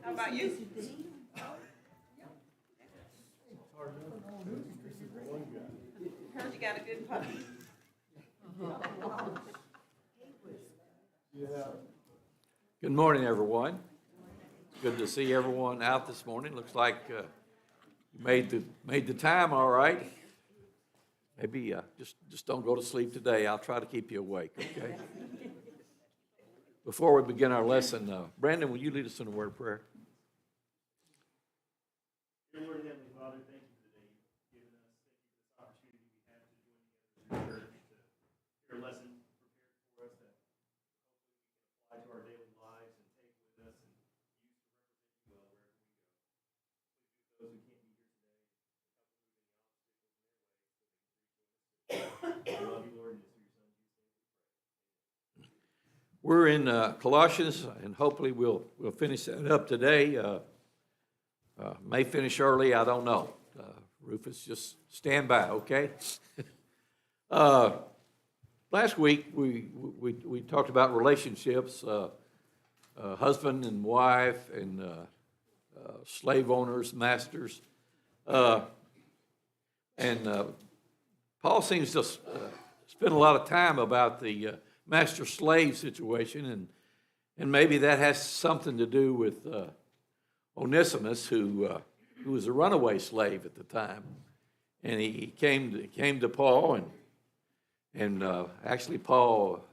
How about you? Heard you got a good puppy. Good morning, everyone. Good to see everyone out this morning. Looks like you made the time all right. Maybe just don't go to sleep today. I'll try to keep you awake, okay? Before we begin our lesson, Brandon, will you lead us in a word of prayer? Dear Lord Heavenly Father, thank you for the day you've given us. Thank you for this opportunity we have to join together as a church to hear a lesson prepared for us that hopefully we can apply to our daily lives and take with us and use to represent you well wherever we go. Please be with those who can't be here today and help remove any obstacles in their way so they can reach us. We love you, Lord, and it's through your Son, Jesus' name we pray. We're in Colossians, and hopefully we'll finish that up today. May finish early, I don't know. Rufus, just stand by, okay? Last week we talked about relationships, husband and wife, and slave owners, masters, and Paul seems to spend a lot of time about the master-slave situation, and maybe that has something to do with Onesimus, who was a runaway slave at the time, and he came to Paul, and actually Paul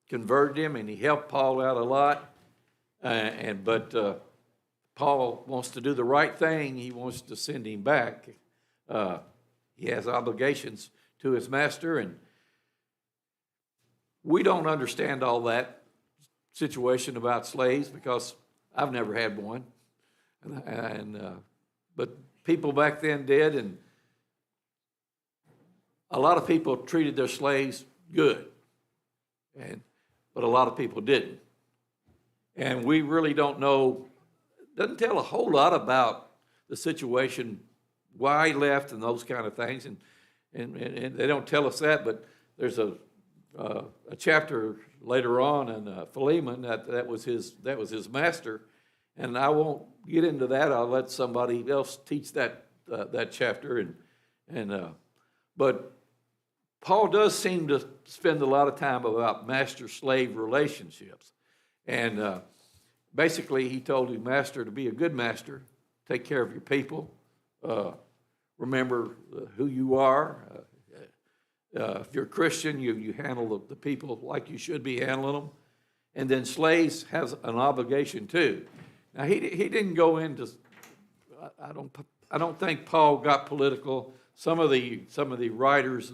converted him, and he helped Paul out a lot, but Paul wants to do the right thing. He wants to send him back. He has obligations to his master, and we don't understand all that situation about slaves because I've never had one. But people back then did, and a lot of people treated their slaves good, but a lot of people didn't. And we really don't know, doesn't tell a whole lot about the situation, why he left and those kind of things, and they don't tell us that, but there's a chapter later on in Philemon that was his master. And I won't get into that. I'll let somebody else teach that chapter. But Paul does seem to spend a lot of time about master-slave relationships. And basically, he told his master to be a good master, take care of your people, remember who you are. If you're a Christian, you handle the people like you should be handling them. And then slaves has an obligation too. Now he didn't go into. I don't think Paul got political. Some of the writers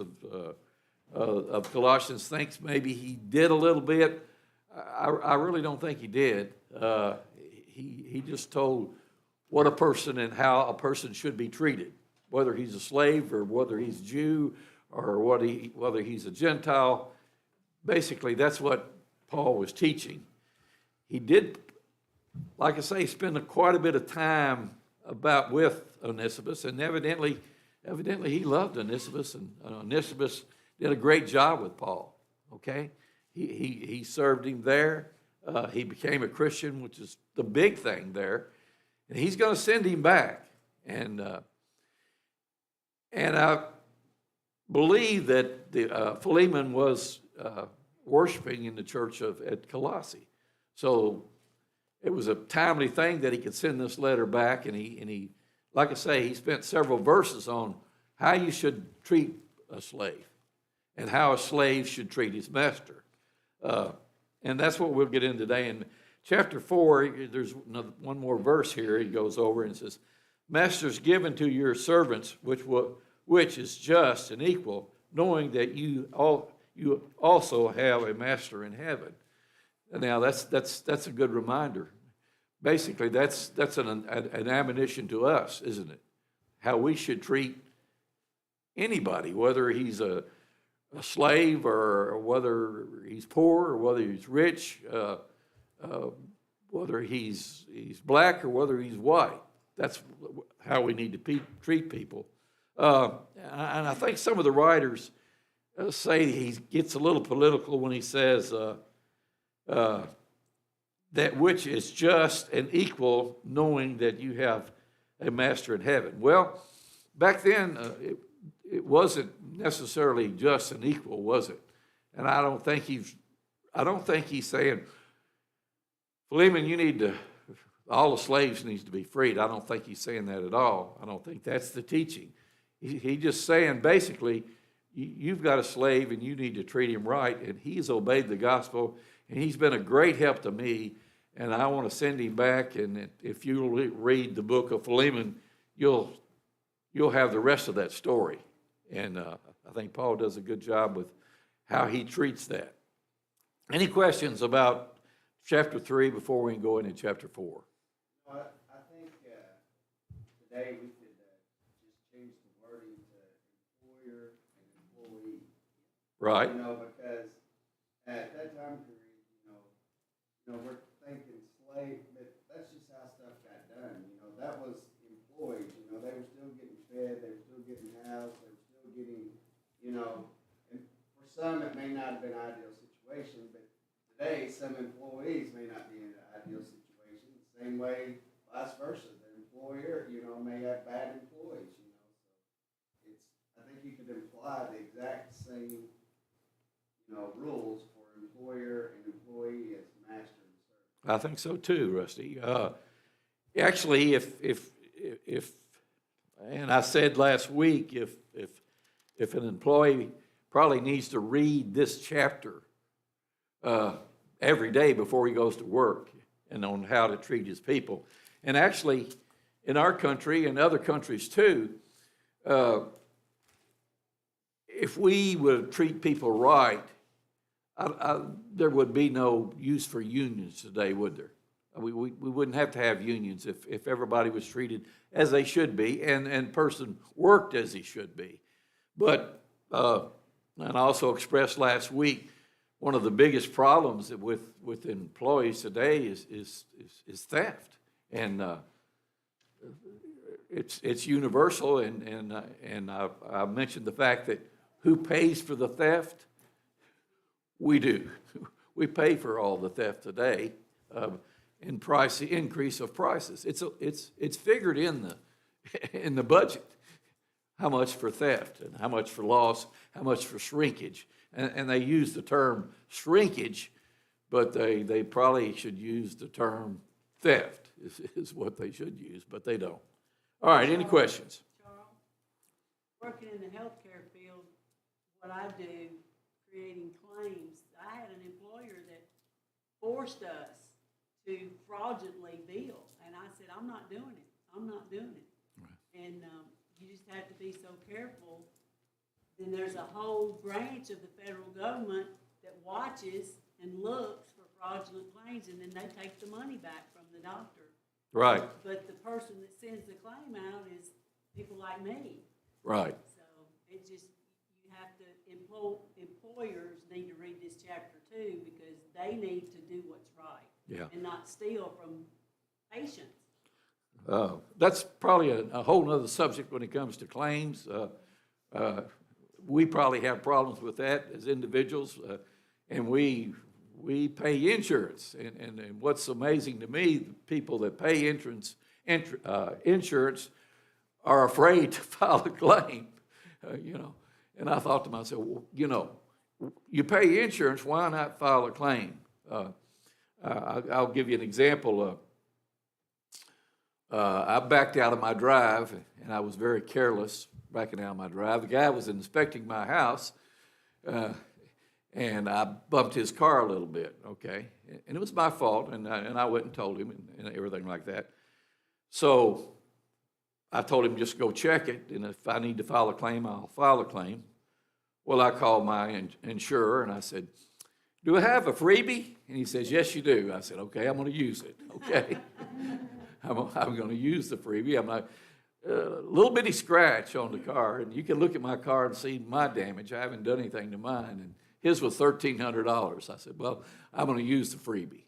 of Colossians thinks maybe he did a little bit. I really don't think he did. He just told what a person and how a person should be treated, whether he's a slave or whether he's a Jew or whether he's a Gentile. Basically, that's what Paul was teaching. He did, like I say, spend quite a bit of time with Onesimus, and evidently he loved Onesimus, and Onesimus did a great job with Paul. Okay, he served him there. He became a Christian, which is the big thing there, and he's going to send him back. And I believe that the Philemon was worshiping in the church at Colossae, so it was a timely thing that he could send this letter back, and he, like I say, he spent several verses on how you should treat a slave and how a slave should treat his master. And that's what we'll get in today. In chapter 4, there's one more verse here. He goes over and says, "Masters, given to your servants, which is just and equal, knowing that you also have a master in heaven." Now that's a good reminder. Basically, that's an admonition to us, isn't it? How we should treat anybody, whether he's a slave or whether he's poor or whether he's rich, whether he's black or whether he's white. That's how we need to treat people. And I think some of the writers say he gets a little political when he says that which is just and equal, knowing that you have a master in heaven. Well, back then, it wasn't necessarily just and equal, was it? And I don't think he's saying, Philemon, you need to, all the slaves needs to be freed. I don't think he's saying that at all. I don't think that's the teaching. He's just saying, basically, you've got a slave and you need to treat him right, and he's obeyed the gospel, and he's been a great help to me, and I want to send him back, and if you'll read the book of Philemon, you'll have the rest of that story. And I think Paul does a good job with how he treats that. Any questions about chapter 3 before we can go into chapter 4? I think today we could just change the wording to employer and employee. Right. Because at that time period, we're thinking slave, but that's just how stuff got done. That was employees. They were still getting fed, they were still getting housed, they were still getting, and for some it may not have been an ideal situation, but today some employees may not be in an ideal situation. Same way, vice versa. The employer, may have bad employees. So I think you could imply the exact same, rules for employer and employee as master and servant. I think so too, Rusty. Actually, if and I said last week, if an employee probably needs to read this chapter every day before he goes to work, and on how to treat his people. And actually, in our country and other countries too, if we would treat people right, there would be no use for unions today, would there? We wouldn't have to have unions if everybody was treated as they should be and person worked as he should be. But, and I also expressed last week, one of the biggest problems with employees today is theft, and it's universal. And I mentioned the fact that who pays for the theft? We do. We pay for all the theft today, in price, the increase of prices. It's figured in the budget. How much for theft and how much for loss, how much for shrinkage. And they use the term shrinkage, but they probably should use the term theft is what they should use, but they don't. All right, any questions? Charles, working in the healthcare field, what I do, creating claims, I had an employer that forced us to fraudulently bill, and I said, I'm not doing it. I'm not doing it. Right. And you just have to be so careful. Then there's a whole branch of the federal government that watches and looks for fraudulent claims, and then they take the money back from the doctor. Right. But the person that sends the claim out is people like me. Right. So it just, you have to, employers need to read this chapter too, because they need to do what's right. Yeah. And not steal from patients. That's probably a whole other subject when it comes to claims. We probably have problems with that as individuals, and we pay insurance. And what's amazing to me, the people that pay insurance are afraid to file a claim, And I thought to myself, well, you pay insurance, why not file a claim? I'll give you an example. I backed out of my drive, and I was very careless backing out of my drive. The guy was inspecting my house, and I bumped his car a little bit, okay? And it was my fault, and I went and told him and everything like that. So I told him just go check it, and if I need to file a claim, I'll file a claim. Well, I called my insurer, and I said, do I have a freebie? And he says, yes, you do. I said, okay, I'm going to use it, okay? I'm going to use the freebie. I'm like, a little bitty scratch on the car, and you can look at my car and see my damage. I haven't done anything to mine, and his was $1,300. I said, well, I'm going to use the freebie.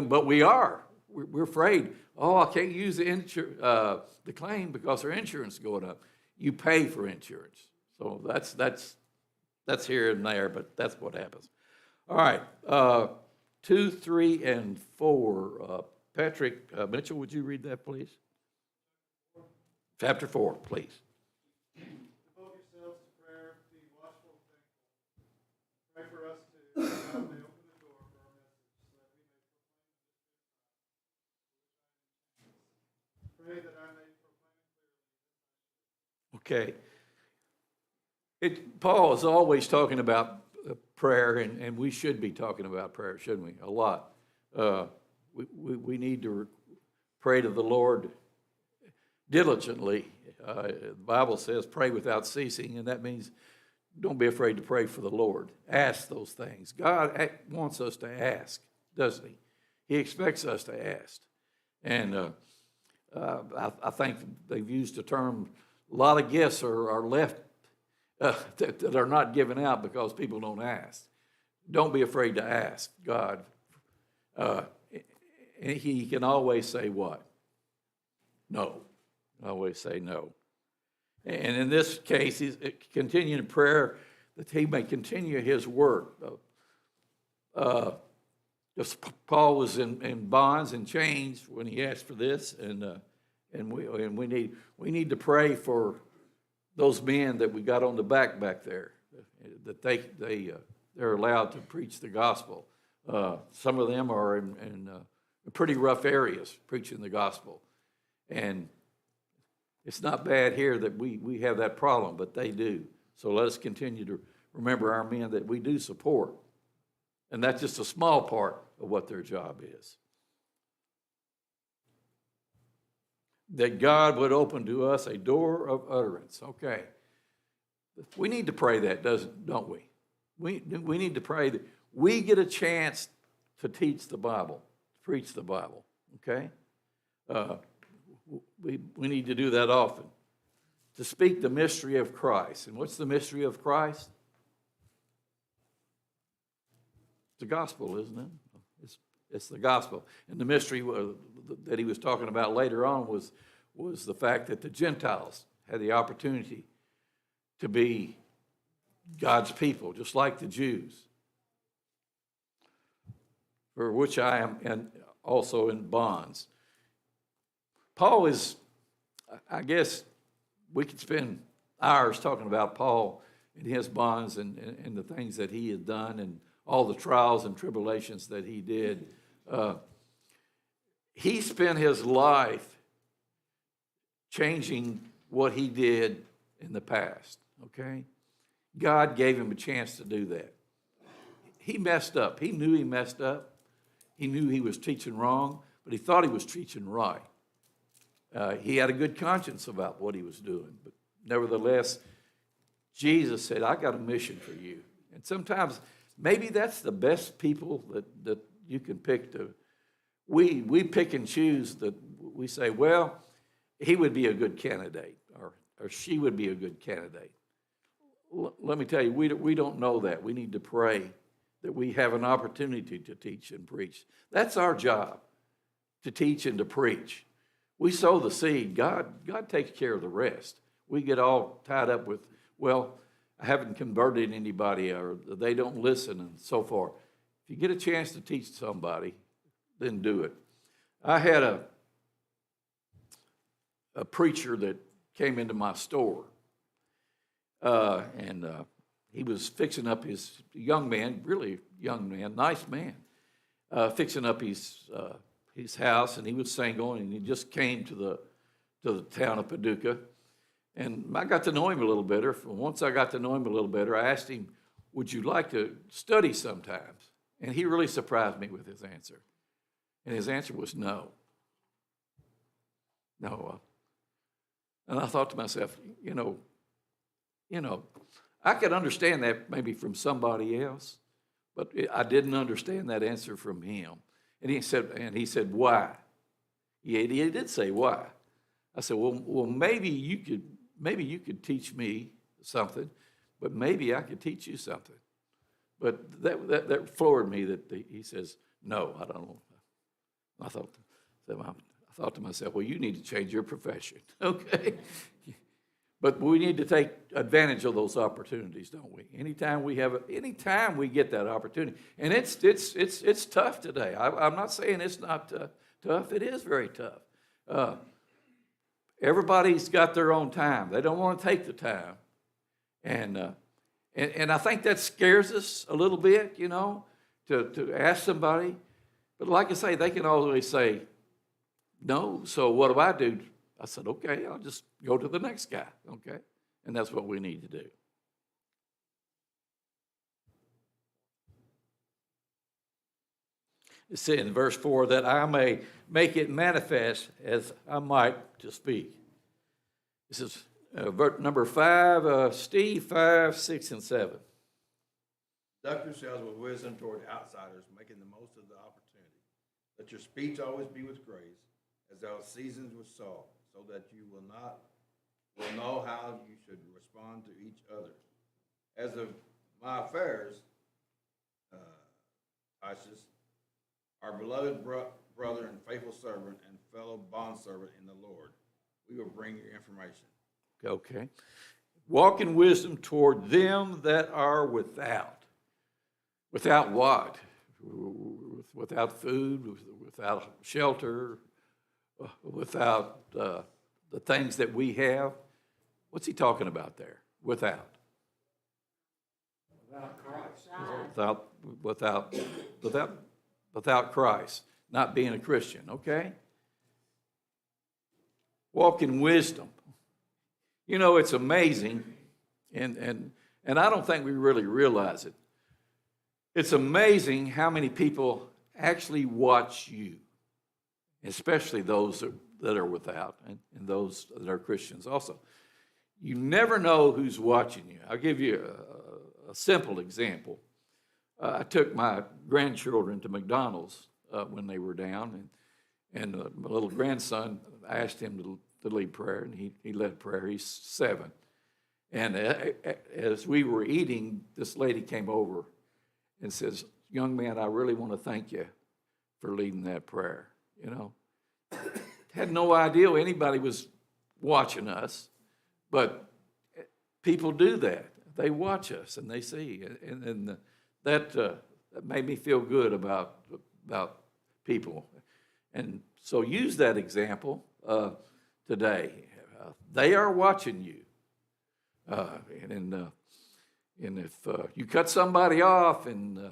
But we're afraid, I can't use the claim because our insurance is going up. You pay for insurance. So that's here and there, but that's what happens. All right, 2, 3, and 4. Patrick Mitchell, would you read that, please? Chapter 4, please. Devote yourselves to prayer, be watchful and thankful. Pray for us too, that God may open the door for our message, so that we may proclaim the pray that I may proclaim it clearly. Okay. Paul is always talking about prayer, and we should be talking about prayer, shouldn't we? A lot. We need to pray to the Lord diligently. The Bible says pray without ceasing, and that means don't be afraid to pray for the Lord. Ask those things. God wants us to ask, doesn't he? He expects us to ask. And I think they've used the term, a lot of gifts are left that are not given out because people don't ask. Don't be afraid to ask God. He can always say what? No. Always say no. And in this case, he's continuing prayer that he may continue his work. Paul was in bonds and chains when he asked for this, and we need to pray for those men that we got on the back there, that they're allowed to preach the gospel. Some of them are in pretty rough areas preaching the gospel, and it's not bad here that we have that problem, but they do. So let us continue to remember our men that we do support, and that's just a small part of what their job is. That God would open to us a door of utterance. Okay. We need to pray that, don't we? We need to pray that we get a chance to teach the Bible, preach the Bible, okay? We need to do that often. To speak the mystery of Christ. And what's the mystery of Christ? It's the gospel, isn't it? It's the gospel. And the mystery that he was talking about later on was the fact that the Gentiles had the opportunity to be God's people, just like the Jews, for which I am also in bonds. Paul is, I guess we could spend hours talking about Paul and his bonds and the things that he had done and all the trials and tribulations that he did. He spent his life changing what he did in the past, okay? God gave him a chance to do that. He messed up. He knew he messed up. He knew he was teaching wrong, but he thought he was teaching right. He had a good conscience about what he was doing, but nevertheless, Jesus said, I got a mission for you. And sometimes, maybe that's the best people that you can pick to. We pick and choose that we say, well, he would be a good candidate, or she would be a good candidate. Let me tell you, we don't know that. We need to pray that we have an opportunity to teach and preach. That's our job, to teach and to preach. We sow the seed. God takes care of the rest. We get all tied up with, well, I haven't converted anybody, or they don't listen, and so forth. If you get a chance to teach somebody, then do it. I had a preacher that came into my store, and he was fixing up his young man, really young man, nice man, fixing up his house, and he was single, and he just came to the town of Paducah. And I got to know him a little better. Once I got to know him a little better, I asked him, would you like to study sometimes? And he really surprised me with his answer. And his answer was no. No. And I thought to myself, you know, I could understand that maybe from somebody else, but I didn't understand that answer from him. And he said, why? He did say why. I said, well, maybe you could teach me something, but maybe I could teach you something. But that floored me that he says, no, I don't know. I thought to myself, well, you need to change your profession, okay? But we need to take advantage of those opportunities, don't we? Anytime we get that opportunity, and it's tough today. I'm not saying it's not tough. It is very tough. Everybody's got their own time. They don't want to take the time, and I think that scares us a little bit, to ask somebody. But like I say, they can always say no. So what do I do? I said, okay, I'll just go to the next guy, okay? And that's what we need to do. It says in verse 4 that I may make it manifest as I might to speak. This is number 5, Steve, 5, 6, and 7. Conduct yourselves with wisdom toward outsiders, making the most of the opportunity. Let your speech always be with grace, as thou seasoned with salt, so that you will know how you should respond to each other. As of my affairs, Titus, our beloved brother and faithful servant and fellow bondservant in the Lord, we will bring your information. Okay. Walk in wisdom toward them that are without. Without what? Without food, without shelter, without the things that we have. What's he talking about there? Without. Without Christ, not being a Christian, okay? Walk in wisdom. It's amazing, and I don't think we really realize it. It's amazing how many people actually watch you, especially those that are without, and those that are Christians also. You never know who's watching you. I'll give you a simple example. I took my grandchildren to McDonald's when they were down, and my little grandson, I asked him to lead prayer, and he led prayer. He's 7. And as we were eating, this lady came over and says, young man, I really want to thank you for leading that prayer. Had no idea anybody was watching us, but people do that. They watch us and they see, and that made me feel good about people. And so use that example today. They are watching you, and if you cut somebody off and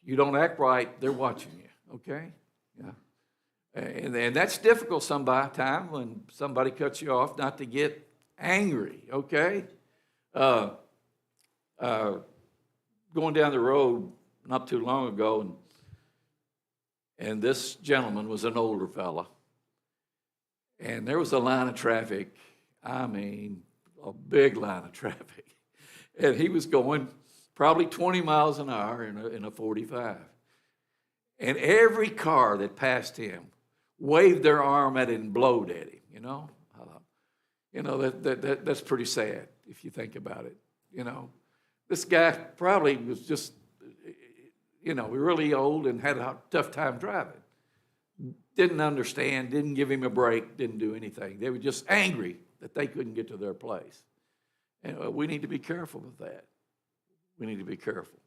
you don't act right, they're watching you. Okay, yeah. And that's difficult sometimes when somebody cuts you off, not to get angry, okay? Going down the road not too long ago, and this gentleman was an older fella, and there was a line of traffic, a big line of traffic, and he was going probably 20 miles an hour in a 45. And every car that passed him waved their arm at him and blowed at him, that's pretty sad if you think about it, This guy probably was just, really old and had a tough time driving. Didn't understand, didn't give him a break, didn't do anything. They were just angry that they couldn't get to their place. And we need to be careful with that. We need to be careful.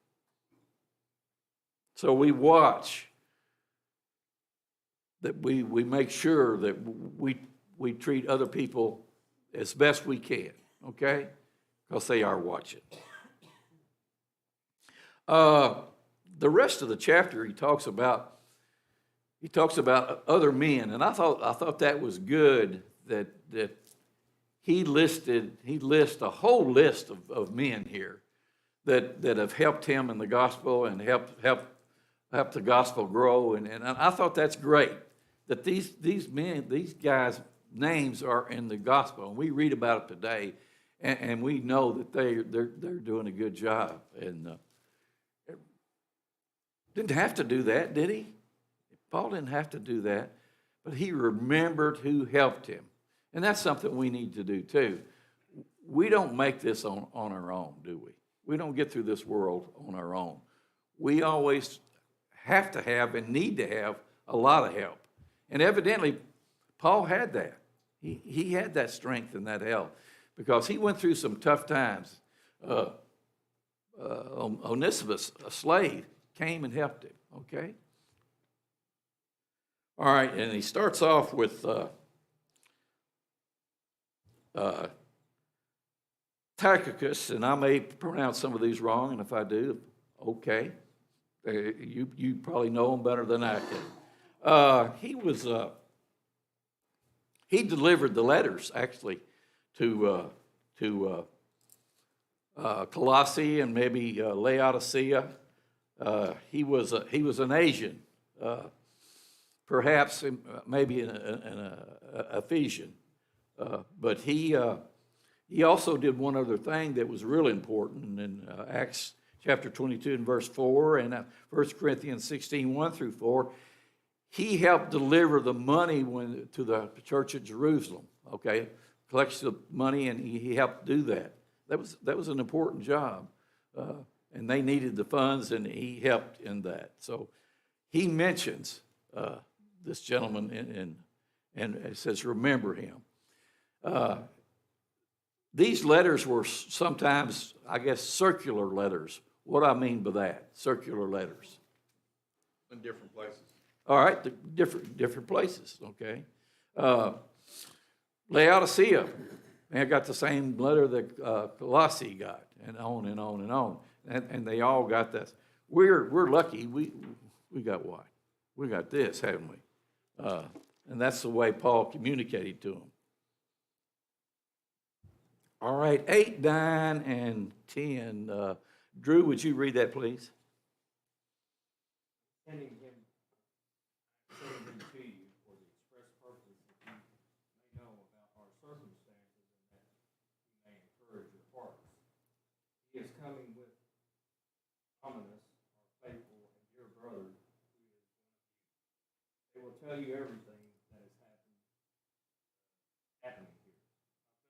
So we watch, that we make sure that we treat other people as best we can, okay? Because they are watching. The rest of the chapter, he talks about other men, and I thought that was good that he lists a whole list of men here that have helped him in the gospel and helped the gospel grow, and I thought that's great that these men, these guys' names are in the gospel, and we read about it today, and we know that they're doing a good job. And didn't have to do that, did he? Paul didn't have to do that, but he remembered who helped him, and that's something we need to do too. We don't make this on our own, do we? We don't get through this world on our own. We always have to have and need to have a lot of help. And evidently, Paul had that. He had that strength and that help because he went through some tough times. Onesimus, a slave, came and helped him, okay? All right, and he starts off with Tychicus, and I may pronounce some of these wrong, and if I do, okay. You probably know him better than I can. He delivered the letters, actually, to Colossae and maybe Laodicea. He was an Asian, perhaps maybe an Ephesian, but he also did one other thing that was really important in Acts chapter 22 and verse 4 and 1 Corinthians 16, 1 through 4. He helped deliver the money to the church at Jerusalem, okay? Collects the money, and he helped do that. That was an important job, and they needed the funds, and he helped in that. So he mentions this gentleman, and it says, remember him. These letters were sometimes, I guess, circular letters. What do I mean by that? Circular letters. In different places. All right, different places, okay? Laodicea, they got the same letter that Colossae got, and on and on and on. And they all got this. We're lucky. We got what? We got this, haven't we? And that's the way Paul communicated to them. All right, 8, 9, and 10. Drew, would you read that, please? Sending him to you for the express purpose that you may know about our circumstances and that you may encourage your hearts. He is coming with Ominous, our faithful and dear brother, who is one of you. They will tell you everything that is happening here.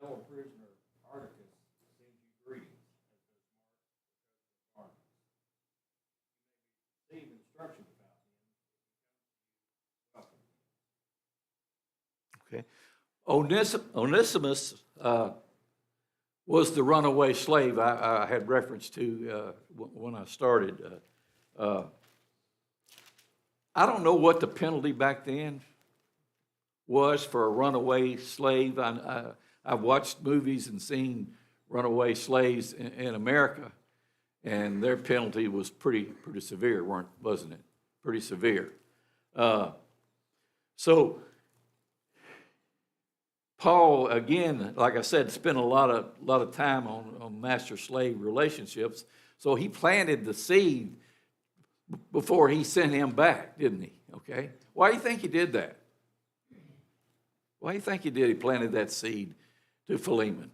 My fellow prisoner Paducah sends you greetings, as does Mark, the cousin of Barnabas. You may receive instructions about him if he comes to you. Welcome. Okay. Onesimus was the runaway slave I had reference to when I started. I don't know what the penalty back then was for a runaway slave. I've watched movies and seen runaway slaves in America, and their penalty was pretty severe, wasn't it? Pretty severe. So Paul, again, like I said, spent a lot of time on master-slave relationships. So he planted the seed before he sent him back, didn't he? Okay. Why do you think he did that? Why do you think he did? He planted that seed to Philemon.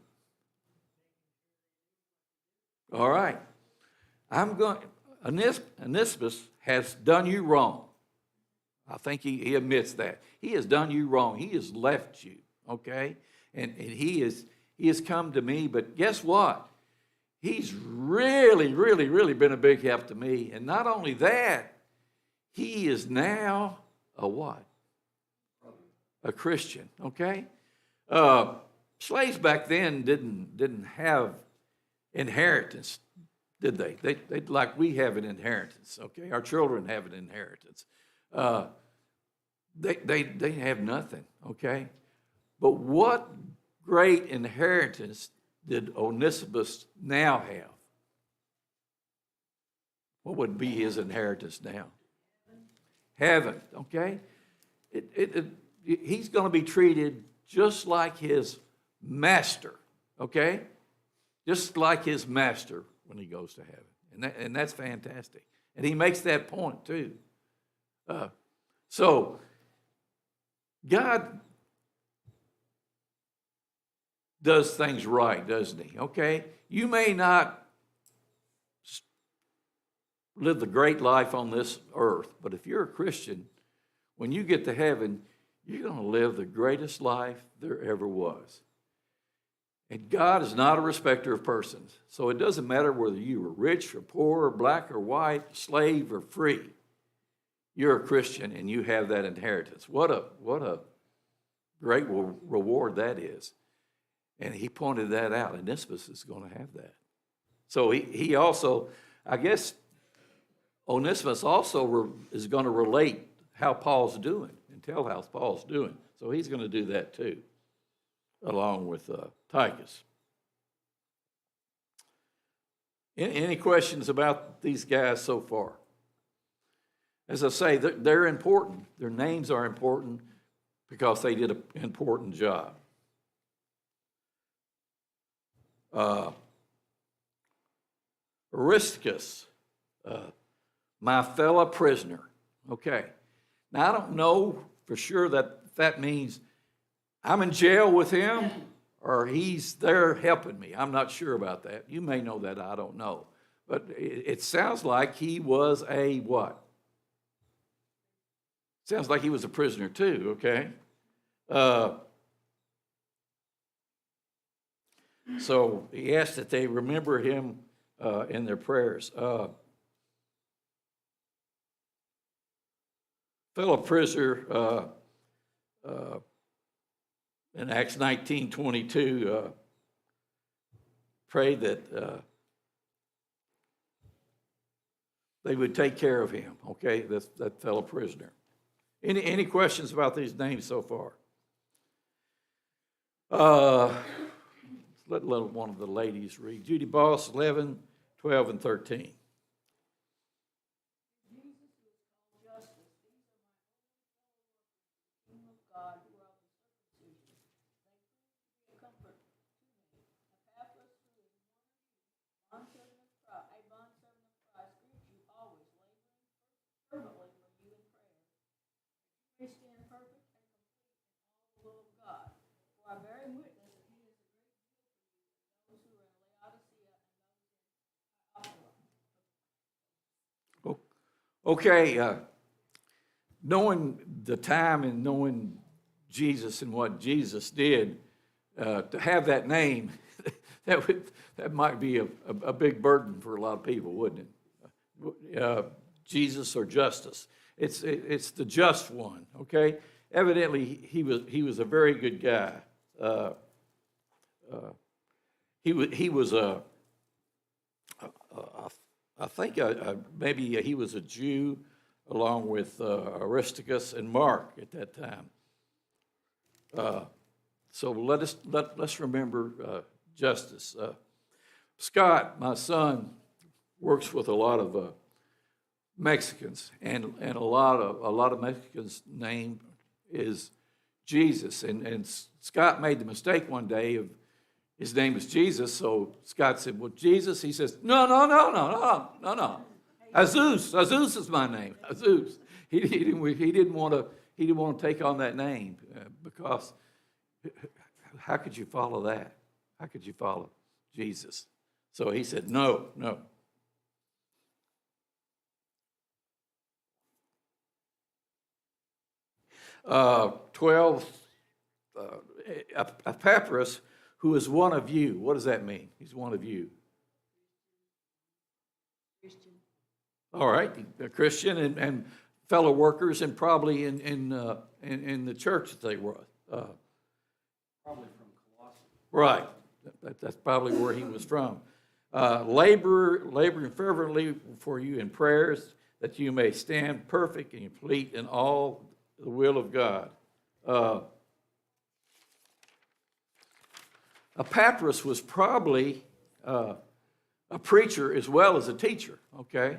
All right. Onesimus has done you wrong. I think he admits that. He has done you wrong. He has left you, okay? And he has come to me, but guess what? He's really been a big help to me. And not only that, he is now a what? A Christian, okay? Slaves back then didn't have inheritance, did they? They like we have an inheritance, okay? Our children have an inheritance. They have nothing, okay? But what great inheritance did Onesimus now have? What would be his inheritance now? Heaven, okay? He's going to be treated just like his master, okay? Just like his master when he goes to heaven. And that's fantastic. And he makes that point too. So, God does things right, doesn't he? Okay? You may not live the great life on this earth, but if you're a Christian, when you get to heaven, you're going to live the greatest life there ever was. And God is not a respecter of persons. So it doesn't matter whether you were rich or poor or black or white, slave or free. You're a Christian and you have that inheritance. What a great reward that is. And he pointed that out, and Onesimus is going to have that. So he also, I guess, Onesimus also is going to relate how Paul's doing and tell how Paul's doing. So he's going to do that too, along with Tychus. Any questions about these guys so far? As I say, they're important. Their names are important because they did an important job. Aristarchus, my fellow prisoner. Okay. Now, I don't know for sure that means I'm in jail with him or he's there helping me. I'm not sure about that. You may know that. I don't know. But it sounds like he was a what? Sounds like he was a prisoner too, okay? So he asked that they remember him in their prayers. Fellow prisoner in Acts 19:22 prayed that they would take care of him, okay, that fellow prisoner. Any questions about these names so far? Let one of the ladies read. Judy Boss, 11, 12, and 13. Okay, knowing the time and knowing Jesus and what Jesus did, to have that name, that might be a big burden for a lot of people, wouldn't it? Jesus or Justus. It's the just one, okay? Evidently, he was a very good guy. He was I think maybe he was a Jew along with Aristarchus and Mark at that time. So let's remember Justus. Scott, my son, works with a lot of Mexicans, and a lot of Mexicans' name is Jesus. And Scott made the mistake one day of his name is Jesus, so Scott said, "Well, Jesus." He says, "No. Azus is my name. Azus." He didn't want to take on that name because how could you follow that? How could you follow Jesus? So he said, "No." 12, Epaphras, who is one of you. What does that mean? He's one of you. Christian. All right, a Christian and fellow workers, and probably in the church that they were. Probably from Colossians. Right, that's probably where he was from. Laboring fervently for you in prayers, that you may stand perfect and complete in all the will of God. Epaphras was probably a preacher as well as a teacher, okay,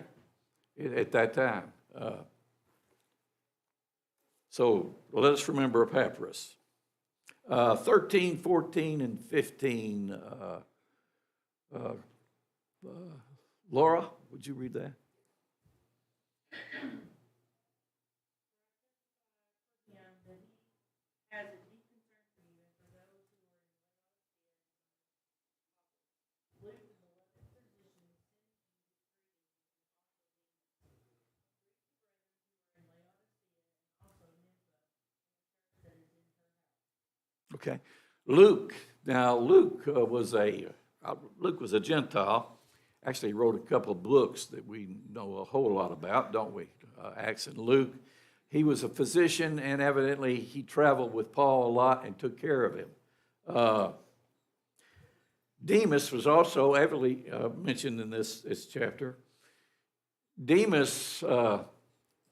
at that time. So let us remember Epaphras. 13, 14, and 15. Laura, would you read that? Okay, Luke. Now Luke was a Gentile. Actually, he wrote a couple of books that we know a whole lot about, don't we? Acts and Luke. he was a physician, and evidently he traveled with Paul a lot and took care of him. Demas was also heavily mentioned in this chapter. Demas,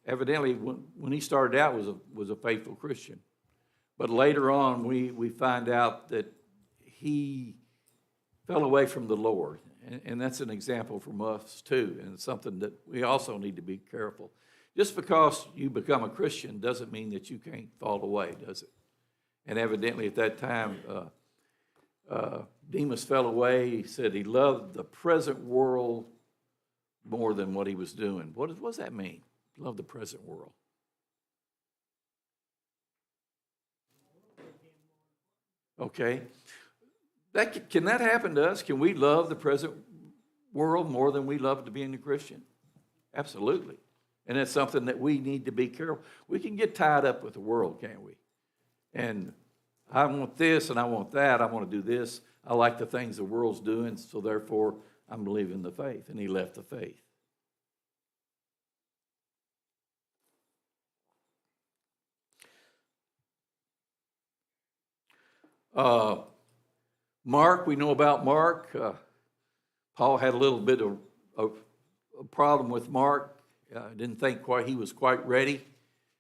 evidently, when he started out, was a faithful Christian. But later on, we find out that he fell away from the Lord. And that's an example from us, too, and it's something that we also need to be careful. Just because you become a Christian doesn't mean that you can't fall away, does it? And evidently at that time, Demas fell away. He said he loved the present world more than what he was doing. What does that mean? Love the present world. Okay. Can that happen to us? Can we love the present world more than we love to be a Christian? Absolutely. And that's something that we need to be careful. We can get tied up with the world, can't we? And I want this and I want that. I want to do this. I like the things the world's doing, so therefore I'm leaving the faith. And he left the faith. Mark, we know about Mark. Paul had a little bit of a problem with Mark. Didn't think he was quite ready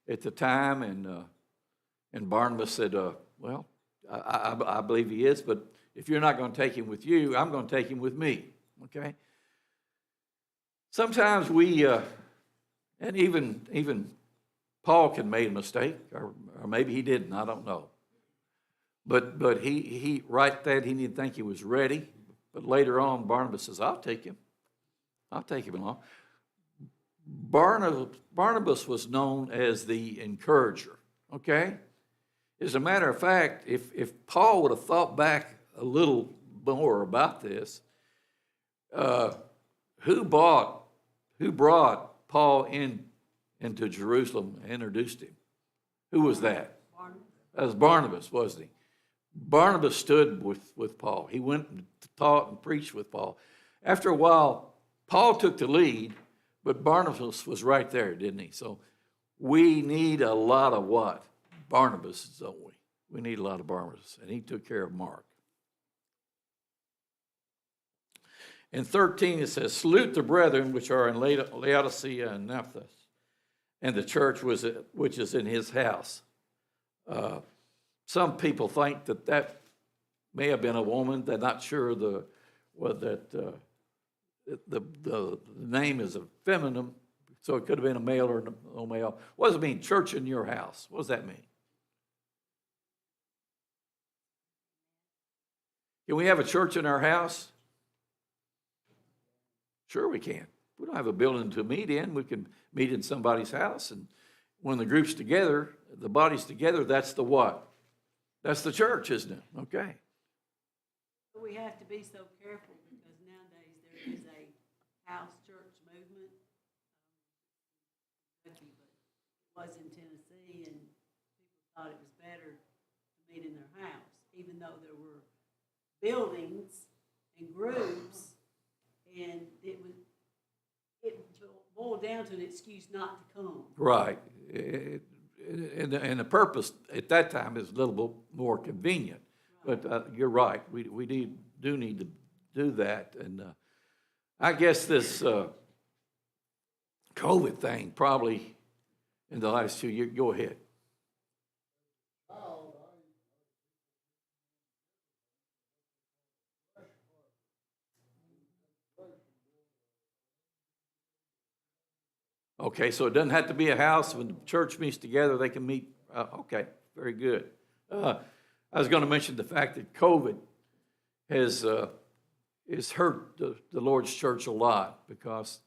at the time, and Barnabas said, "Well, I believe he is, but if you're not going to take him with you, I'm going to take him with me." Okay. Sometimes we, and even Paul can make a mistake, or maybe he didn't. I don't know. But he right then he didn't think he was ready. But later on, Barnabas says, I'll take him along. Barnabas was known as the encourager, okay? As a matter of fact, if Paul would have thought back a little more about this, who brought Paul into Jerusalem and introduced him? Who was that? Barnabas. That was Barnabas, wasn't he? Barnabas stood with Paul. He went and taught and preached with Paul. After a while, Paul took the lead, but Barnabas was right there, didn't he? So we need a lot of what? Barnabas, don't we? We need a lot of Barnabas, and he took care of Mark. In 13, it says, salute the brethren which are in Laodicea and Nephthys, and the church which is in his house. Some people think that may have been a woman. They're not sure the name is a feminine, so it could have been a male or no male. What does it mean, church in your house? What does that mean? Can we have a church in our house? Sure we can. We don't have a building to meet in. We can meet in somebody's house, and when the group's together, the body's together, that's the what? That's the church, isn't it? Okay. But we have to be so careful because nowadays there is a house church movement. But it was in Tennessee, and people thought it was better to meet in their house, even though there were buildings and groups, and it boiled down to an excuse not to come. Right. And the purpose at that time is a little bit more convenient. But you're right. We do need to do that. And I guess this COVID thing probably in the last 2 years. Go ahead. Okay, so it doesn't have to be a house. When the church meets together, they can meet. Okay, very good. I was going to mention the fact that COVID has hurt the Lord's church a lot because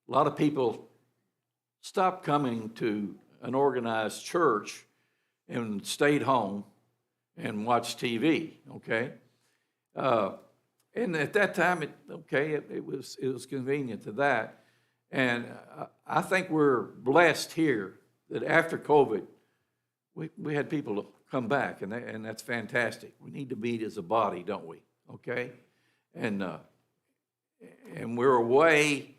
a lot of people stopped coming to an organized church and stayed home and watched TV, okay? And at that time, it was convenient to that. And I think we're blessed here that after COVID, we had people come back, and that's fantastic. We need to meet as a body, don't we? Okay? And we're away.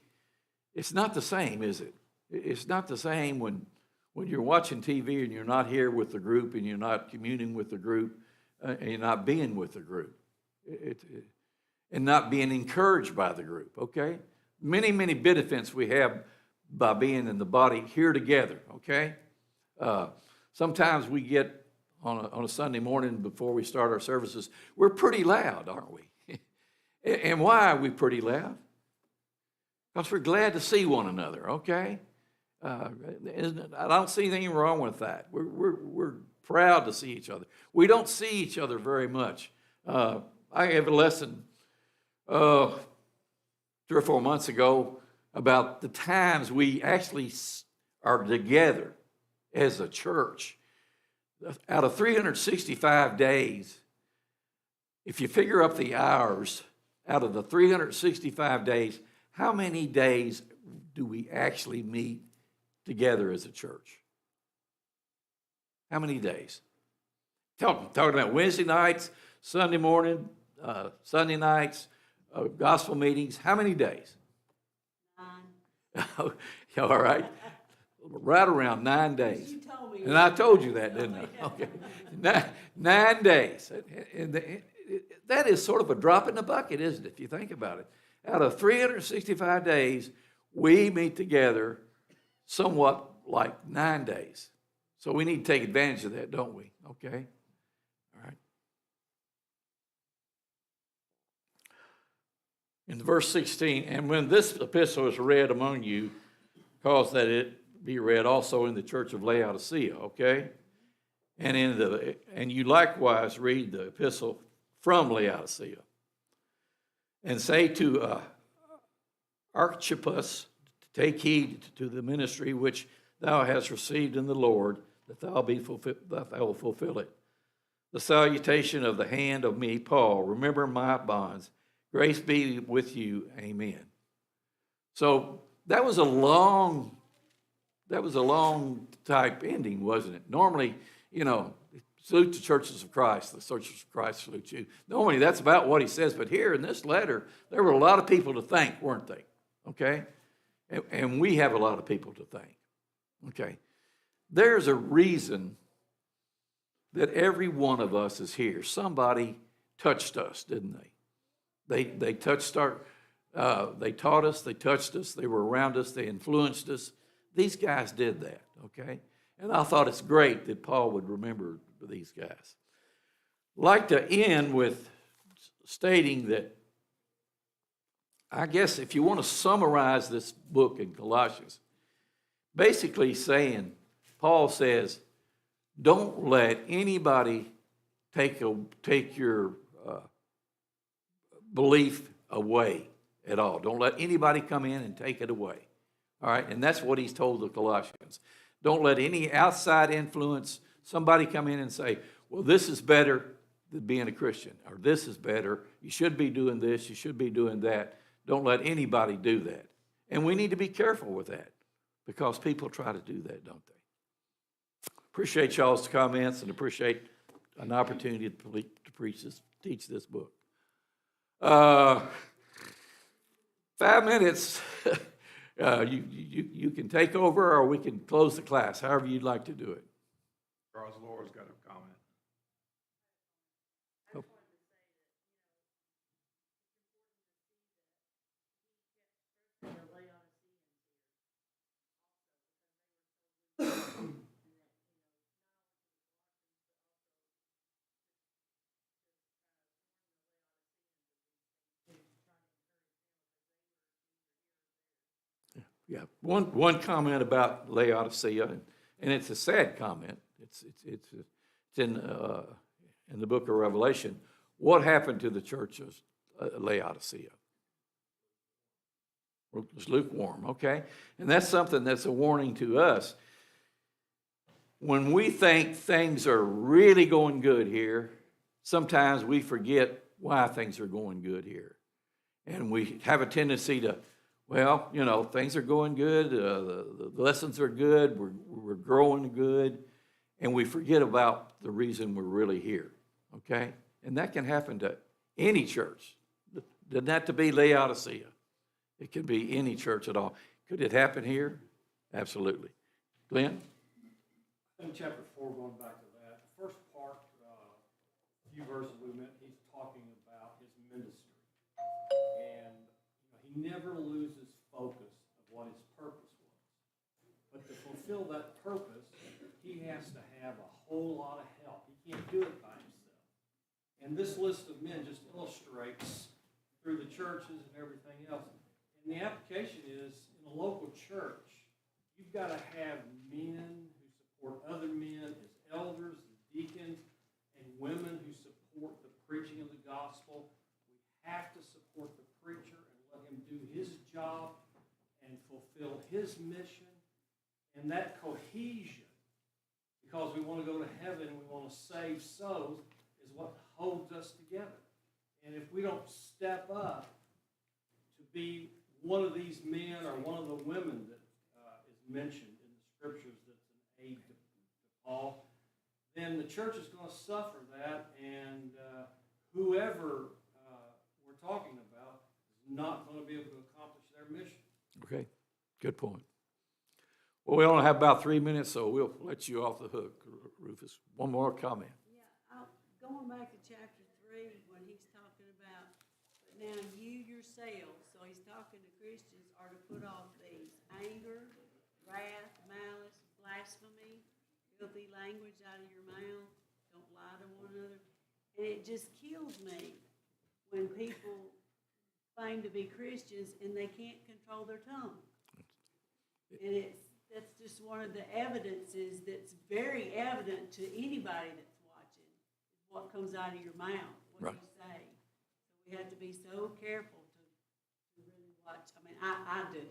It's not the same, is it? It's not the same when when you're watching TV and you're not here with the group and you're not communing with the group and you're not being with the group and not being encouraged by the group, okay? Many, many benefits we have by being in the body here together, okay? Sometimes we get on a Sunday morning before we start our services, we're pretty loud, aren't we? And why are we pretty loud? Because we're glad to see one another, okay? I don't see anything wrong with that. We're proud to see each other. We don't see each other very much. I gave a lesson 3 or 4 months ago about the times we actually are together as a church. Out of 365 days, if you figure up the hours, out of the 365 days, how many days do we actually meet together as a church? How many days? Talking about Wednesday nights, Sunday morning, Sunday nights, gospel meetings. How many days? 9. All right. Right around 9 days. You told me. And I told you that, didn't I? Okay. 9 days. And that is sort of a drop in the bucket, isn't it, if you think about it? Out of 365 days, we meet together somewhat like 9 days. So we need to take advantage of that, don't we? Okay? All right. In verse 16, and when this epistle is read among you, cause that it be read also in the church of Laodicea, okay? And you likewise read the epistle from Laodicea. And say to Archippus, take heed to the ministry which thou hast received in the Lord, that thou will fulfill it. The salutation of the hand of me, Paul. Remember my bonds. Grace be with you. Amen. So that was a long type ending, wasn't it? Normally, salute the churches of Christ. The churches of Christ salute you. Normally, that's about what he says. But here in this letter, there were a lot of people to thank, weren't they? Okay? And we have a lot of people to thank. Okay? There's a reason that every one of us is here. Somebody touched us, didn't they? They touched they taught us, they touched us, they were around us, they influenced us. These guys did that, okay? And I thought it's great that Paul would remember these guys. I'd like to end with stating that, I guess if you want to summarize this book in Colossians, basically saying, Paul says, don't let anybody take your belief away at all. Don't let anybody come in and take it away. All right, and that's what he's told the Colossians. Don't let any outside influence, somebody come in and say, well, this is better than being a Christian, or this is better, you should be doing this, you should be doing that. Don't let anybody do that. And we need to be careful with that, because people try to do that, don't they? Appreciate y'all's comments and appreciate an opportunity to teach this book. 5 minutes. You can take over, or we can close the class, however you'd like to do it. Charles Laura's got a comment. Yeah, one comment about Laodicea, and it's a sad comment. It's in the book of Revelation. What happened to the church of Laodicea? It was lukewarm, okay? And that's something that's a warning to us. When we think things are really going good here, sometimes we forget why things are going good here. And we have a tendency to, well, things are going good, the lessons are good, we're growing good, and we forget about the reason we're really here, okay? And that can happen to any church. It doesn't have to be Laodicea. It could be any church at all. Could it happen here? Absolutely. Glenn? In chapter 4, going back to that, the first part, few verses we met, he's talking about his ministry. And he never loses focus of what his purpose was. But to fulfill that purpose, he has to have a whole lot of help. He can't do it by himself. And this list of men just illustrates through the churches and everything else. And the application is, in a local church, you've got to have men who support other men as elders and deacons, and women who support the preaching of the gospel. We have to support the preacher and let him do his job and fulfill his mission. And that cohesion, because we want to go to heaven, we want to save souls, is what holds us together. And if we don't step up to be one of these men or one of the women that is mentioned in the scriptures that's an aid to Paul, then the church is going to suffer that, and whoever we're talking about is not going to be able to accomplish their mission. Okay, good point. Well, we only have about 3 minutes, so we'll let you off the hook, Rufus. One more comment. Yeah, going back to chapter 3, when he's talking about, but now you yourselves, so he's talking to Christians, are to put off these: anger, wrath, malice, blasphemy, filthy language out of your mouth. Don't lie to one another. And it just kills me when people claim to be Christians and they can't control their tongue. And that's just one of the evidences that's very evident to anybody that's watching, is what comes out of your mouth, what you say. So we have to be so careful to really watch. I mean, I do.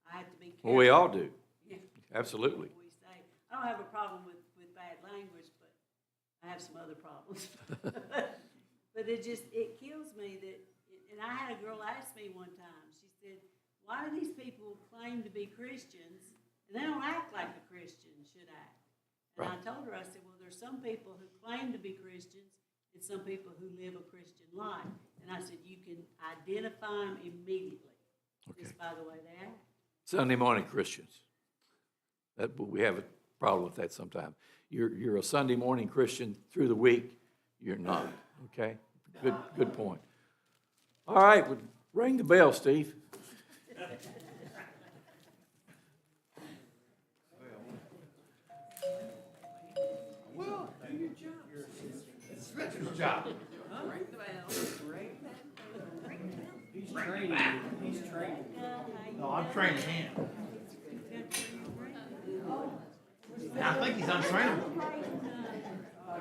I have to be careful. Well, we all do. Yeah. Absolutely. What we say. I don't have a problem with bad language, but I have some other problems. But it kills me that, and I had a girl ask me one time, she said, why do these people claim to be Christians and they don't act like a Christian should act? And I told her, I said, well, there's some people who claim to be Christians and some people who live a Christian life. And I said, you can identify them immediately just by the way they act. Sunday morning Christians. We have a problem with that sometimes. You're a Sunday morning Christian through the week. You're not. Okay? Good point. All right, well, ring the bell, Steve. Well, do your job. It's Richard's job. Ring the bell. He's training you. He's training you. No, I'm training him. I think he's untrainable.